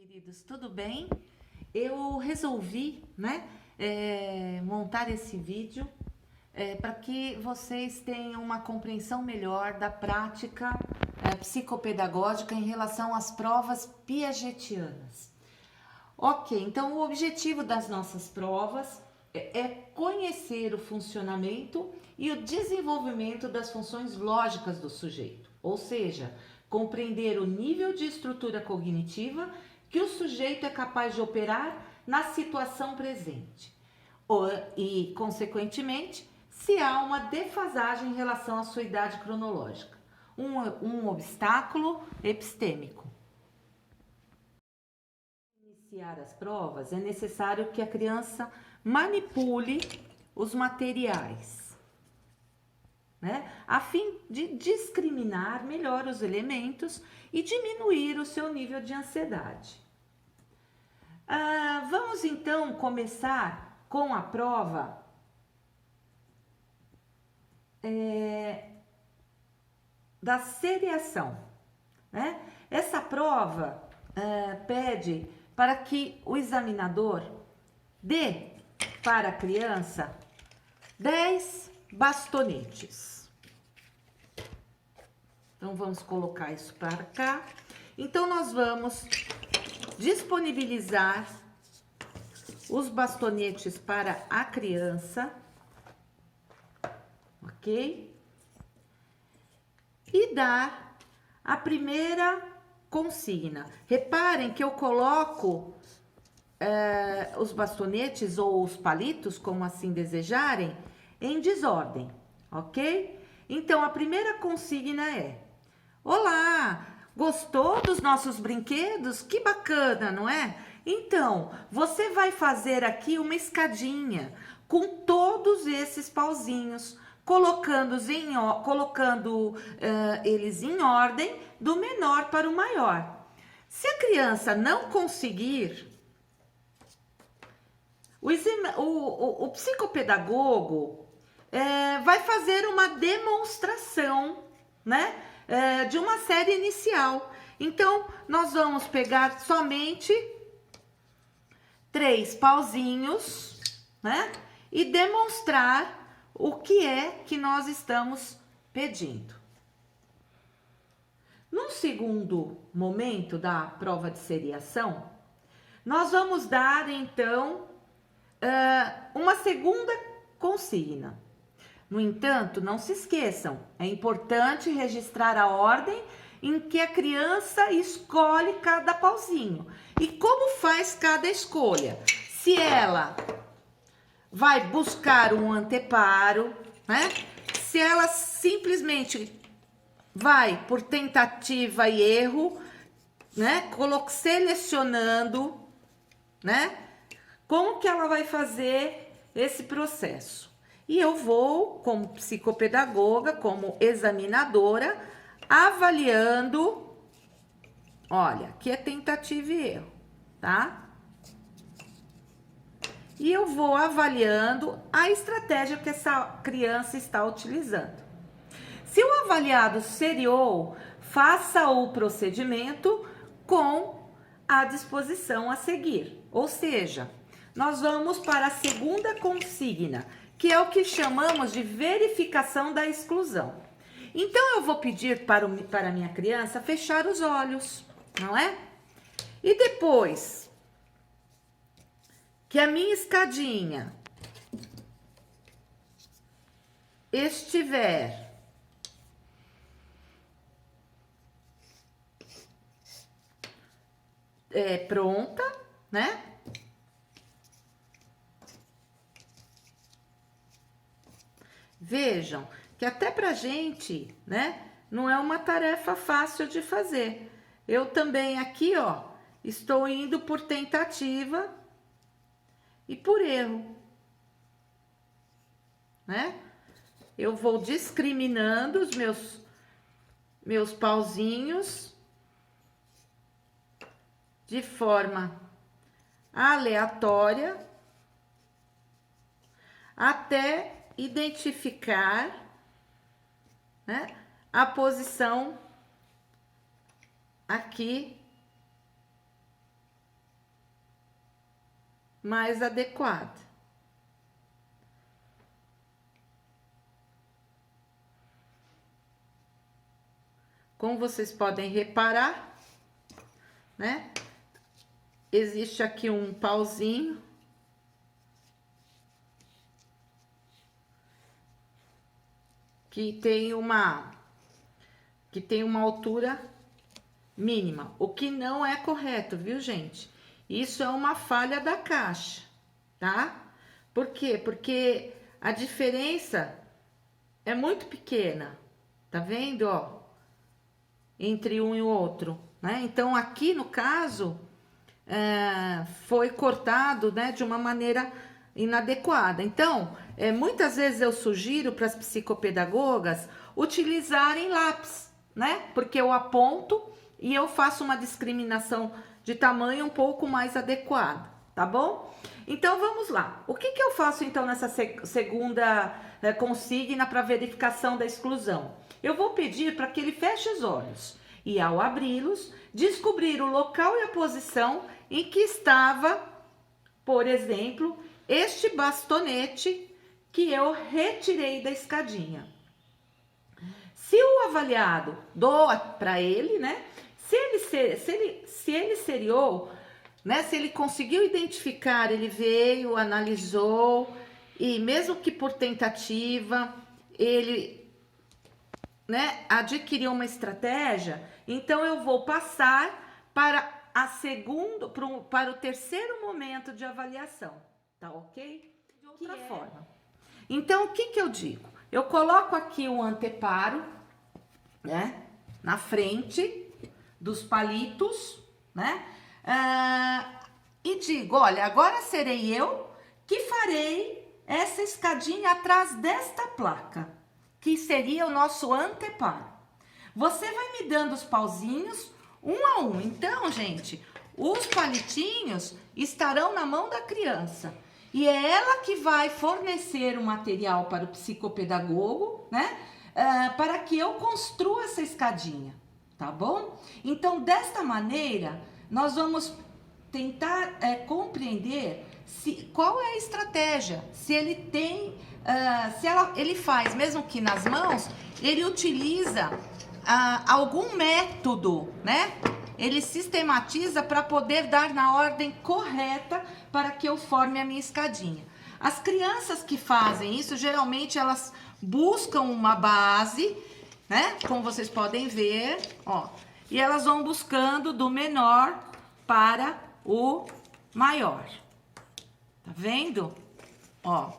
Queridos, tudo bem? Eu resolvi, montar esse vídeo para que vocês tenham uma compreensão melhor da prática psicopedagógica em relação às provas piagetianas. Ok, então o objetivo das nossas provas é conhecer o funcionamento e o desenvolvimento das funções lógicas do sujeito, ou seja, compreender o nível de estrutura cognitiva que o sujeito é capaz de operar na situação presente e, consequentemente, se há uma defasagem em relação à sua idade cronológica, um obstáculo epistêmico. Para iniciar as provas, é necessário que a criança manipule os materiais, a fim de discriminar melhor os elementos e diminuir o seu nível de ansiedade. Vamos então começar com a prova da seriação. Essa prova pede para que o examinador dê para a criança 10 bastonetes. Então, vamos colocar isso para cá. Então, nós vamos disponibilizar os bastonetes para a criança, ok? E dar a primeira consigna. Reparem que eu coloco os bastonetes ou os palitos, como assim desejarem, em desordem, ok? Então, a primeira consigna é: olá, gostou dos nossos brinquedos? Que bacana, não é? Então, você vai fazer aqui uma escadinha com todos esses pauzinhos, colocando eles em ordem do menor para o maior. Se a criança não conseguir, o psicopedagogo vai fazer uma demonstração, de uma série inicial. Então, nós vamos pegar somente 3 pauzinhos, e demonstrar o que é que nós estamos pedindo. Num segundo momento da prova de seriação, nós vamos dar, então, uma segunda consigna. No entanto, não se esqueçam, é importante registrar a ordem em que a criança escolhe cada pauzinho. E como faz cada escolha? Se ela vai buscar um anteparo, se ela simplesmente vai por tentativa e erro, selecionando, como que ela vai fazer esse processo? E eu vou, como psicopedagoga, como examinadora, avaliando, olha, aqui é tentativa e erro, tá? E eu vou avaliando a estratégia que essa criança está utilizando. Se o avaliado seriou, faça o procedimento com a disposição a seguir. Ou seja, nós vamos para a segunda consigna, que é o que chamamos de verificação da exclusão. Então, eu vou pedir para a minha criança fechar os olhos, não é? E depois que a minha escadinha estiver pronta, Vejam que até pra gente, não é uma tarefa fácil de fazer. Eu também aqui, estou indo por tentativa e por erro, Eu vou discriminando os meus pauzinhos de forma aleatória até identificar, a posição aqui mais adequada. Como vocês podem reparar, né? Existe aqui um pauzinho. Que tem uma altura mínima, o que não é correto, viu, gente? Isso é uma falha da caixa, tá? Por quê? Porque a diferença é muito pequena, tá vendo, ó? Entre um e o outro, né? Então, aqui no caso, foi cortado, né, de uma maneira inadequada. Então, muitas vezes eu sugiro para as psicopedagogas utilizarem lápis, né? Porque eu aponto e eu faço uma discriminação de tamanho um pouco mais adequada, tá bom? Então, vamos lá. O que eu faço, então, nessa segunda consigna para verificação da exclusão? Eu vou pedir para que ele feche os olhos e, ao abri-los, descobrir o local e a posição em que estava, por exemplo, este bastonete que eu retirei da escadinha. Se o avaliado doa para ele, né? Se ele seriou, né? Se ele conseguiu identificar, ele veio, analisou e mesmo que por tentativa ele, né, adquiriu uma estratégia, então eu vou passar para para o terceiro momento de avaliação, tá ok? De outra forma. Então, o que eu digo? Eu coloco aqui o anteparo, né, na frente dos palitos, né, e digo, olha, agora serei eu que farei essa escadinha atrás desta placa, que seria o nosso anteparo. Você vai me dando os pauzinhos um a um. Então, gente, os palitinhos estarão na mão da criança. E é ela que vai fornecer o material para o psicopedagogo, né? Para que eu construa essa escadinha, tá bom? Então, desta maneira, nós vamos tentar compreender qual é a estratégia. Se ele tem, ele faz, mesmo que nas mãos, ele utiliza algum método, né? Ele sistematiza para poder dar na ordem correta para que eu forme a minha escadinha. As crianças que fazem isso, geralmente elas buscam uma base, né? Como vocês podem ver, ó. E elas vão buscando do menor para o maior. Tá vendo? Ó.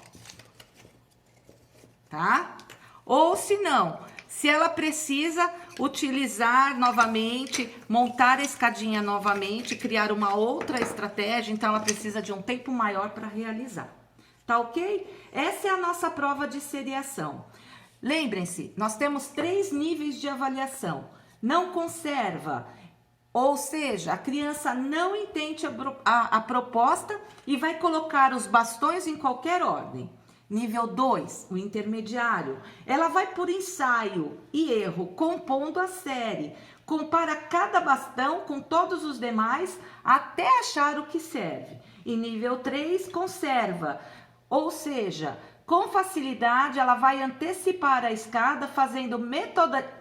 Tá? Ou se não, se ela precisa utilizar novamente, montar a escadinha novamente, criar uma outra estratégia, então ela precisa de um tempo maior para realizar. Tá ok? Essa é a nossa prova de seriação. Lembrem-se, nós temos 3 níveis de avaliação. Não conserva, ou seja, a criança não entende a proposta e vai colocar os bastões em qualquer ordem. Nível 2, o intermediário, ela vai por ensaio e erro, compondo a série. Compara cada bastão com todos os demais até achar o que serve. E nível 3, conserva, ou seja, com facilidade ela vai antecipar a escada, fazendo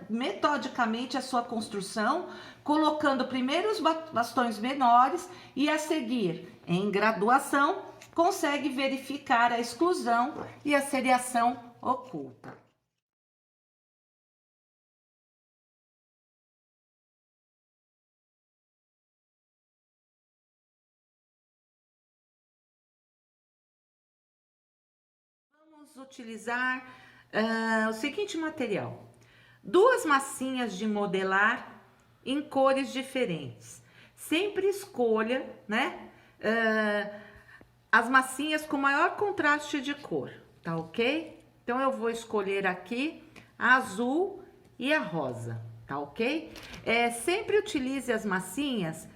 metodicamente a sua construção, colocando primeiro os bastões menores e a seguir, em graduação, consegue verificar a exclusão e a seriação oculta. Vamos utilizar o seguinte material: 2 massinhas de modelar em cores diferentes. Sempre escolha, né? As massinhas com maior contraste de cor, tá ok? Então, eu vou escolher aqui a azul e a rosa, tá ok? Sempre utilize as massinhas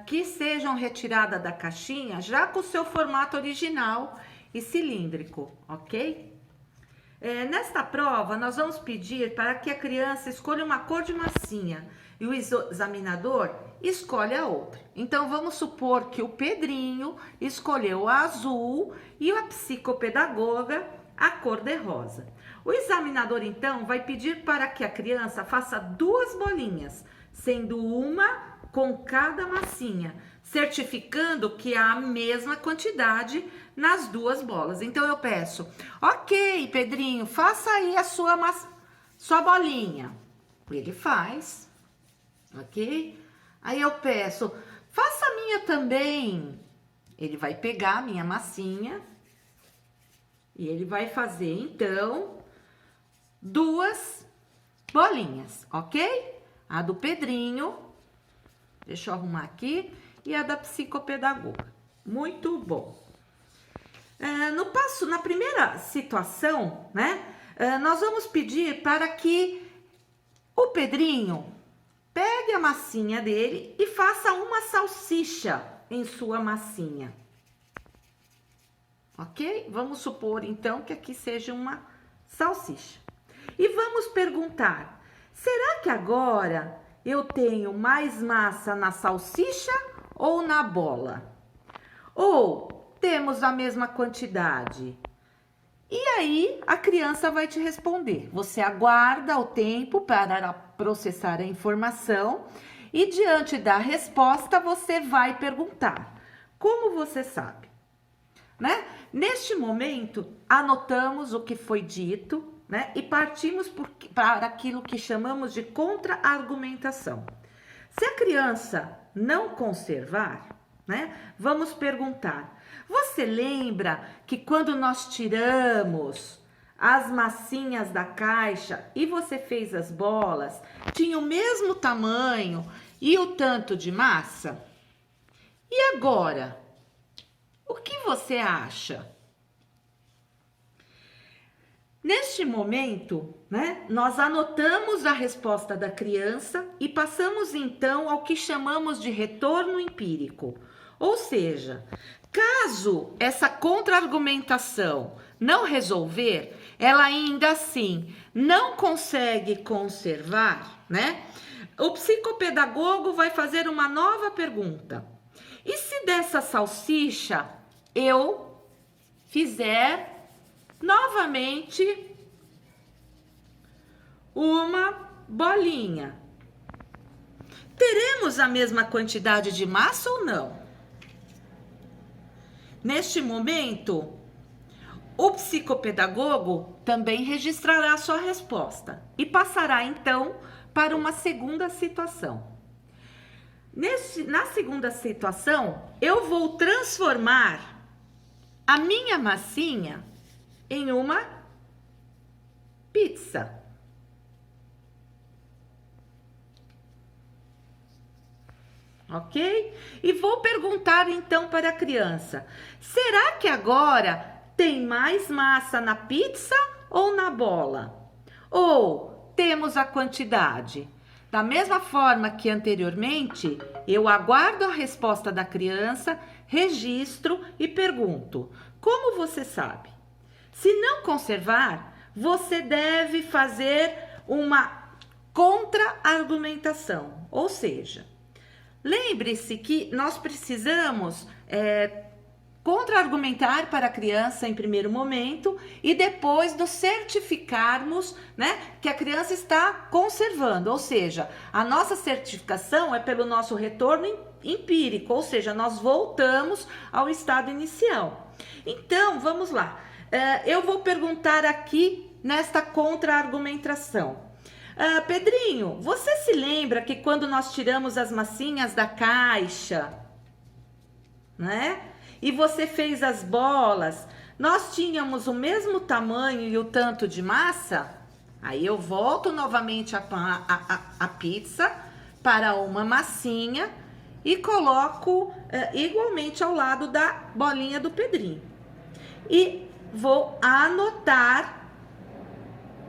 que sejam retiradas da caixinha, já com o seu formato original e cilíndrico, ok? Nesta prova, nós vamos pedir para que a criança escolha uma cor de massinha e o examinador escolhe a outra. Então, vamos supor que o Pedrinho escolheu a azul e a psicopedagoga a cor de rosa. O examinador, então, vai pedir para que a criança faça 2 bolinhas, sendo uma com cada massinha, certificando que há a mesma quantidade nas 2 bolas. Então, eu peço, ok, Pedrinho, faça aí a sua bolinha. Ele faz, ok? Aí eu peço, faça a minha também. Ele vai pegar a minha massinha e ele vai fazer, então, 2 bolinhas, ok? A do Pedrinho, deixa eu arrumar aqui, e a da psicopedagoga. Muito bom. Na primeira situação, né, nós vamos pedir para que o Pedrinho pegue a massinha dele e faça uma salsicha em sua massinha. Ok? Vamos supor, então, que aqui seja uma salsicha. E vamos perguntar, será que agora eu tenho mais massa na salsicha ou na bola? Ou temos a mesma quantidade? E aí a criança vai te responder. Você aguarda o tempo para processar a informação e diante da resposta você vai perguntar. Como você sabe? Né? Neste momento, anotamos o que foi dito, né? E partimos para aquilo que chamamos de contra-argumentação. Se a criança não conservar, né? Vamos perguntar, você lembra que quando nós tiramos as massinhas da caixa e você fez as bolas, tinha o mesmo tamanho e o tanto de massa? E agora, o que você acha? Neste momento, né, nós anotamos a resposta da criança e passamos então ao que chamamos de retorno empírico. Ou seja, caso essa contra-argumentação não resolver, ela ainda assim não consegue conservar, né? O psicopedagogo vai fazer uma nova pergunta. E se dessa salsicha eu fizer novamente uma bolinha, teremos a mesma quantidade de massa ou não? Neste momento, o psicopedagogo também registrará a sua resposta e passará então para uma segunda situação. Na segunda situação, eu vou transformar a minha massinha em uma pizza. Ok? E vou perguntar então para a criança, será que agora tem mais massa na pizza ou na bola? Ou temos a quantidade? Da mesma forma que anteriormente, eu aguardo a resposta da criança, registro e pergunto, como você sabe? Se não conservar, você deve fazer uma contra-argumentação, ou seja, lembre-se que nós precisamos contra-argumentar para a criança em primeiro momento e depois nos certificarmos, né, que a criança está conservando, ou seja, a nossa certificação é pelo nosso retorno empírico, ou seja, nós voltamos ao estado inicial. Então, vamos lá. Eu vou perguntar aqui nesta contra-argumentação. Pedrinho, você se lembra que quando nós tiramos as massinhas da caixa, né? E você fez as bolas, nós tínhamos o mesmo tamanho e o tanto de massa? Aí eu volto novamente a pizza para uma massinha e coloco igualmente ao lado da bolinha do Pedrinho. E vou anotar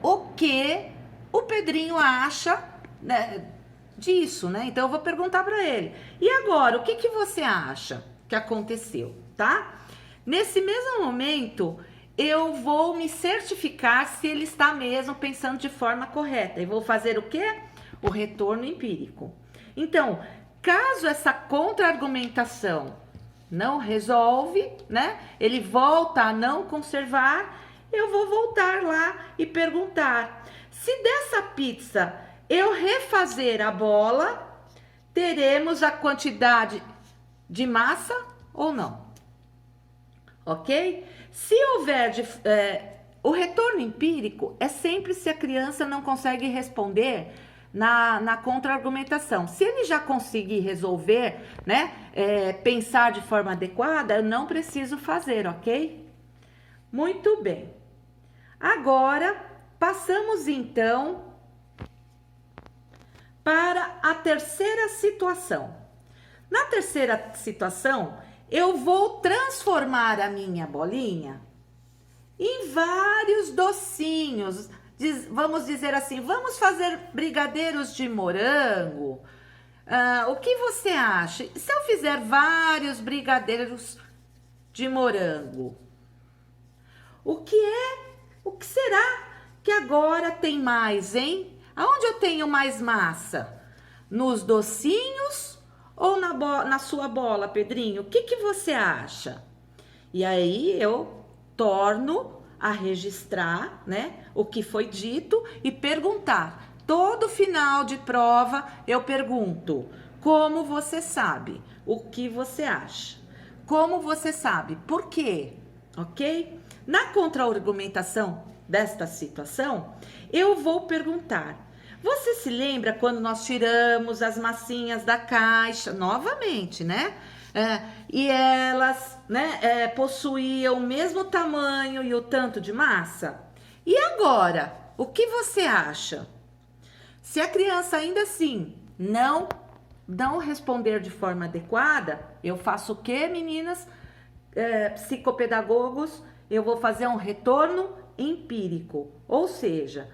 o que o Pedrinho acha, né, disso, né? Então eu vou perguntar para ele. E agora, o que você acha que aconteceu, tá? Nesse mesmo momento, eu vou me certificar se ele está mesmo pensando de forma correta. E vou fazer o quê? O retorno empírico. Então, caso essa contra-argumentação não resolve, né? Ele volta a não conservar, eu vou voltar lá e perguntar: se dessa pizza eu refazer a bola, teremos a quantidade de massa ou não? Ok? Se houver o retorno empírico é sempre se a criança não consegue responder na contra-argumentação. Se ele já conseguir resolver, né, pensar de forma adequada, eu não preciso fazer, ok? Muito bem. Agora, passamos então para a terceira situação. Na terceira situação, eu vou transformar a minha bolinha em vários docinhos. Vamos dizer assim, vamos fazer brigadeiros de morango. O que você acha? Se eu fizer vários brigadeiros de morango, o que será que agora tem mais, hein? Aonde eu tenho mais massa? Nos docinhos ou na sua bola, Pedrinho? O que você acha? E aí eu torno a registrar, né, o que foi dito e perguntar. Todo final de prova eu pergunto: como você sabe? O que você acha? Como você sabe? Por quê? Ok? Na contra-argumentação desta situação, eu vou perguntar: você se lembra quando nós tiramos as massinhas da caixa? Novamente, né? E elas, né, possuíam o mesmo tamanho e o tanto de massa? E agora, o que você acha? Se a criança ainda assim não responder de forma adequada, eu faço o quê, meninas? Psicopedagogos, eu vou fazer um retorno empírico, ou seja,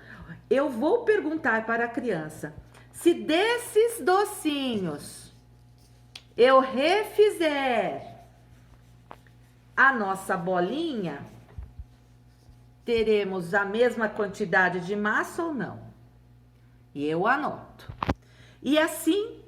eu vou perguntar para a criança: se desses docinhos eu refizer a nossa bolinha, teremos a mesma quantidade de massa ou não? E eu anoto. E assim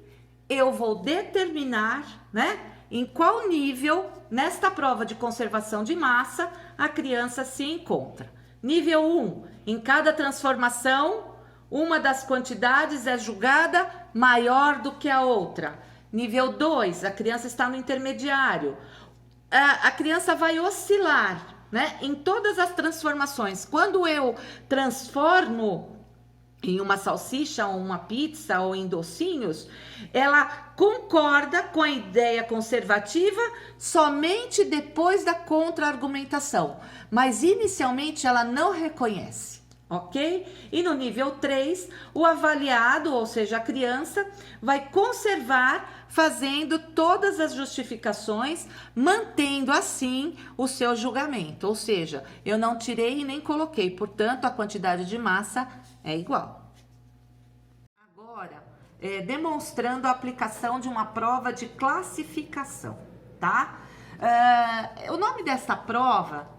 eu vou determinar, né, em qual nível nesta prova de conservação de massa a criança se encontra. Nível 1, em cada transformação, uma das quantidades é julgada maior do que a outra. Nível 2, a criança está no intermediário. A criança vai oscilar, né, em todas as transformações. Quando eu transformo em uma salsicha, ou uma pizza, ou em docinhos, ela concorda com a ideia conservativa somente depois da contra-argumentação, mas inicialmente ela não reconhece, ok? E no nível 3, o avaliado, ou seja, a criança, vai conservar fazendo todas as justificações, mantendo assim o seu julgamento, ou seja, eu não tirei e nem coloquei, portanto a quantidade de massa é igual. Agora, demonstrando a aplicação de uma prova de classificação, tá? O nome dessa prova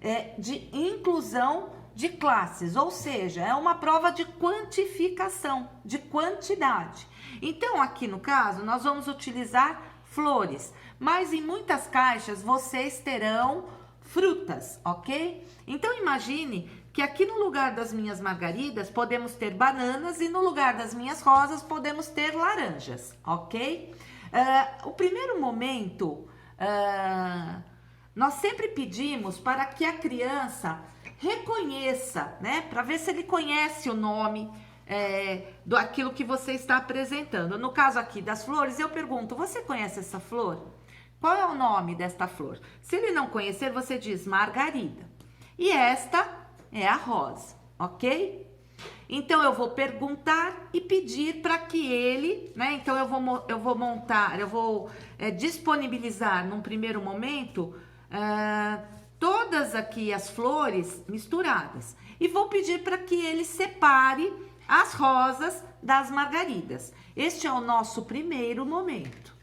é de inclusão de classes, ou seja, é uma prova de quantificação, de quantidade. Então, aqui no caso, nós vamos utilizar flores, mas em muitas caixas vocês terão frutas, ok? Então, imagine que aqui no lugar das minhas margaridas podemos ter bananas e no lugar das minhas rosas podemos ter laranjas, ok? O primeiro momento, nós sempre pedimos para que a criança reconheça, né? Para ver se ele conhece o nome do aquilo que você está apresentando. No caso aqui das flores, eu pergunto: você conhece essa flor? Qual é o nome desta flor? Se ele não conhecer, você diz margarida. E esta é a rosa, ok? Então, eu vou perguntar e pedir para que ele, né? Então, eu vou disponibilizar num primeiro momento todas aqui as flores misturadas. E vou pedir para que ele separe as rosas das margaridas. Este é o nosso primeiro momento.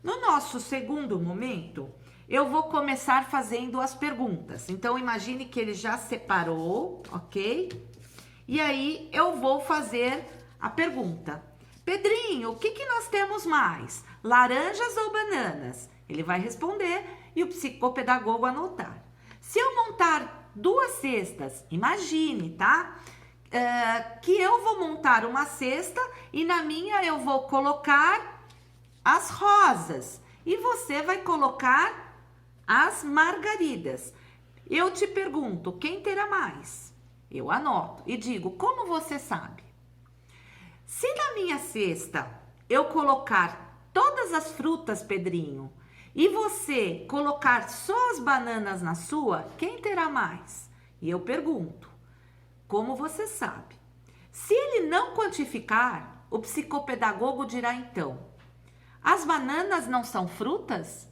No nosso segundo momento, eu vou começar fazendo as perguntas. Então, imagine que ele já separou, ok? E aí, eu vou fazer a pergunta. Pedrinho, o que que nós temos mais? Laranjas ou bananas? Ele vai responder e o psicopedagogo anotar. Se eu montar 2 cestas, imagine, tá? Que eu vou montar uma cesta e na minha eu vou colocar as rosas e você vai colocar as margaridas. Eu te pergunto, quem terá mais? Eu anoto e digo, como você sabe? Se na minha cesta eu colocar todas as frutas, Pedrinho, e você colocar só as bananas na sua, quem terá mais? E eu pergunto, como você sabe? Se ele não quantificar, o psicopedagogo dirá então, as bananas não são frutas?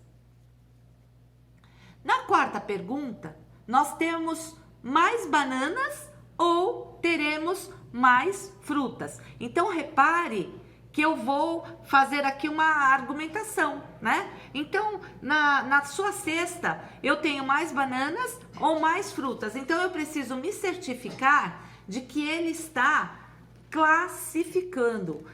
Na 4ª pergunta, nós temos mais bananas ou teremos mais frutas? Então, repare que eu vou fazer aqui uma argumentação, né? Então, na sua cesta, eu tenho mais bananas ou mais frutas. Então, eu preciso me certificar de que ele está classificando,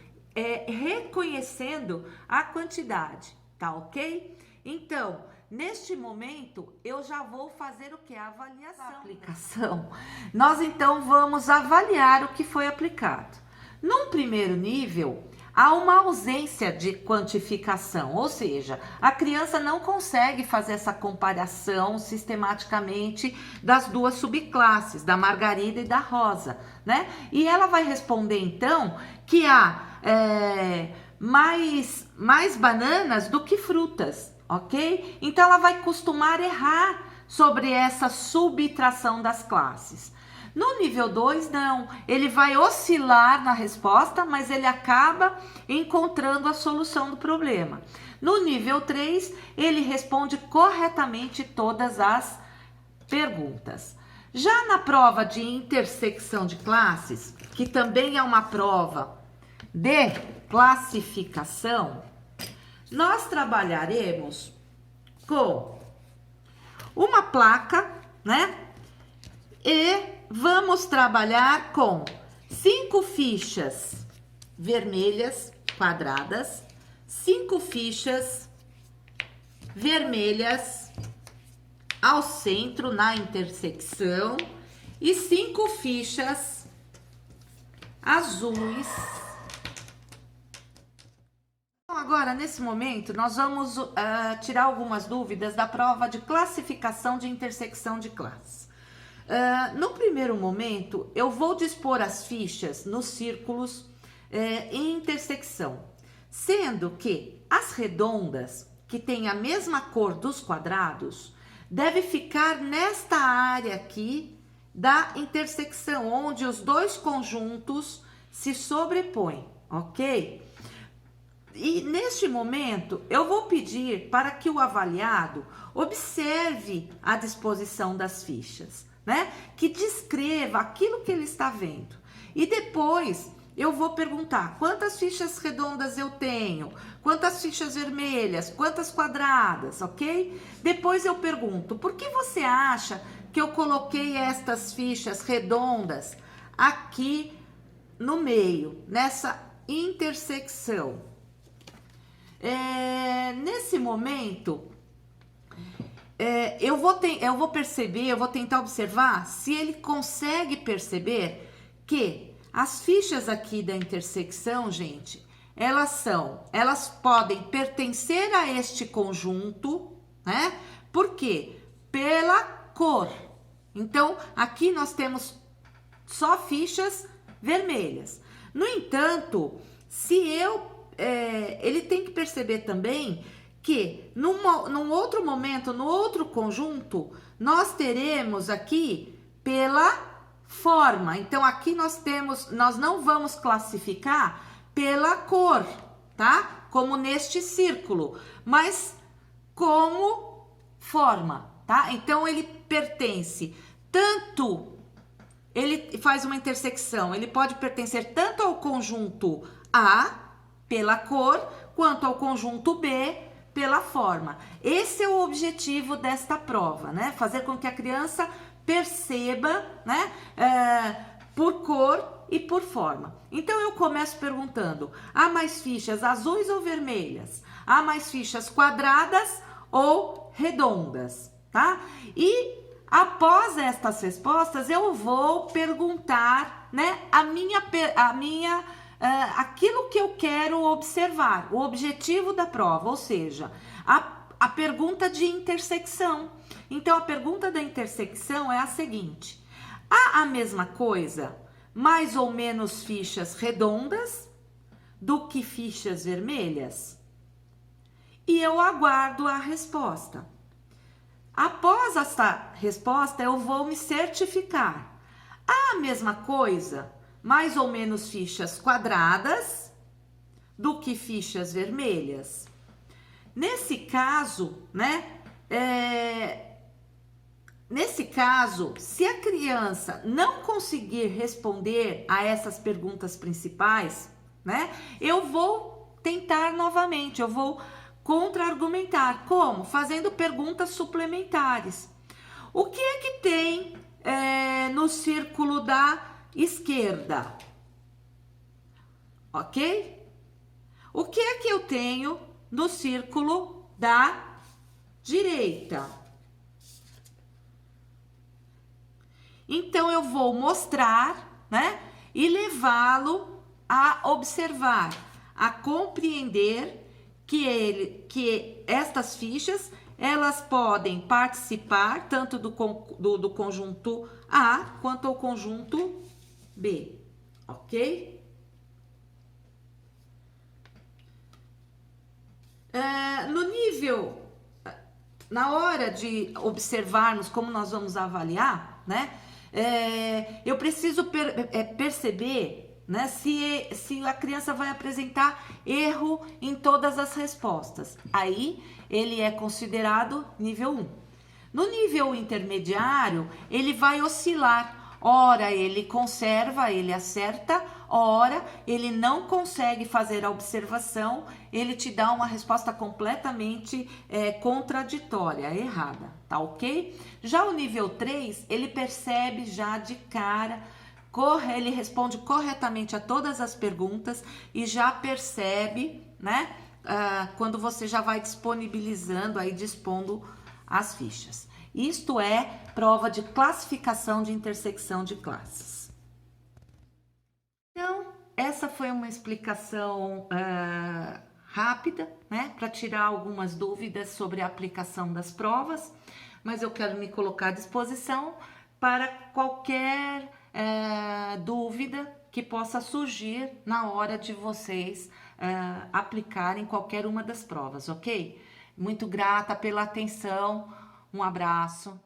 reconhecendo a quantidade, tá ok? Então, neste momento, eu já vou fazer o que? A avaliação. Aplicação. Nós, então, vamos avaliar o que foi aplicado. Num primeiro nível, há uma ausência de quantificação, ou seja, a criança não consegue fazer essa comparação sistematicamente das 2 subclasses, da margarida e da rosa, né? E ela vai responder, então, que há mais bananas do que frutas, ok? Então, ela vai costumar errar sobre essa subtração das classes. No nível 2, não. Ele vai oscilar na resposta, mas ele acaba encontrando a solução do problema. No nível 3, ele responde corretamente todas as perguntas. Já na prova de intersecção de classes, que também é uma prova de classificação, nós trabalharemos com uma placa, né? E vamos trabalhar com 5 fichas vermelhas quadradas, 5 fichas vermelhas ao centro na intersecção e 5 fichas azuis. Agora, nesse momento, nós vamos tirar algumas dúvidas da prova de classificação de intersecção de classes. No primeiro momento, eu vou dispor as fichas nos círculos em intersecção, sendo que as redondas, que têm a mesma cor dos quadrados, deve ficar nesta área aqui da intersecção, onde os 2 conjuntos se sobrepõem, ok? E neste momento, eu vou pedir para que o avaliado observe a disposição das fichas, né? Que descreva aquilo que ele está vendo. E depois eu vou perguntar quantas fichas redondas eu tenho, quantas fichas vermelhas, quantas quadradas, ok? Depois eu pergunto, por que você acha que eu coloquei estas fichas redondas aqui no meio, nessa intersecção? Nesse momento, eu vou perceber, eu vou tentar observar se ele consegue perceber que as fichas aqui da intersecção, gente, elas podem pertencer a este conjunto, né? Por quê? Pela cor. Então, aqui nós temos só fichas vermelhas. No entanto, ele tem que perceber também que num outro momento, no outro conjunto, nós teremos aqui pela forma. Então, aqui nós não vamos classificar pela cor, tá? Como neste círculo, mas como forma, tá? Então, ele pertence tanto, ele faz uma intersecção, ele pode pertencer tanto ao conjunto A, pela cor, quanto ao conjunto B, pela forma. Esse é o objetivo desta prova, né? Fazer com que a criança perceba, né? Por cor e por forma. Então eu começo perguntando: há mais fichas azuis ou vermelhas? Há mais fichas quadradas ou redondas, tá? E após estas respostas eu vou perguntar, né, aquilo que eu quero observar, o objetivo da prova, ou seja, a pergunta de intersecção. Então a pergunta da intersecção é a seguinte: há a mesma coisa, mais ou menos fichas redondas do que fichas vermelhas? E eu aguardo a resposta. Após esta resposta, eu vou me certificar. Há a mesma coisa, mais ou menos fichas quadradas do que fichas vermelhas? Nesse caso, né? Nesse caso, se a criança não conseguir responder a essas perguntas principais, né? Eu vou tentar novamente, eu vou contra-argumentar. Como? Fazendo perguntas suplementares. O que é que tem no círculo da esquerda? Ok? O que é que eu tenho no círculo da direita? Então eu vou mostrar, né? E levá-lo a observar, a compreender que estas fichas, elas podem participar tanto do conjunto A quanto ao conjunto B, ok? No nível, na hora de observarmos como nós vamos avaliar, né? Eu preciso perceber, né, se a criança vai apresentar erro em todas as respostas. Aí ele é considerado nível 1. No nível intermediário, ele vai oscilar. Ora ele conserva, ele acerta, ora ele não consegue fazer a observação, ele te dá uma resposta completamente contraditória, errada, tá ok? Já o nível 3, ele percebe já de cara, ele responde corretamente a todas as perguntas e já percebe, né, quando você já vai disponibilizando, aí dispondo as fichas. Isto é prova de classificação de intersecção de classes. Então, essa foi uma explicação rápida, né, para tirar algumas dúvidas sobre a aplicação das provas, mas eu quero me colocar à disposição para qualquer dúvida que possa surgir na hora de vocês aplicarem qualquer uma das provas, ok? Muito grata pela atenção, um abraço.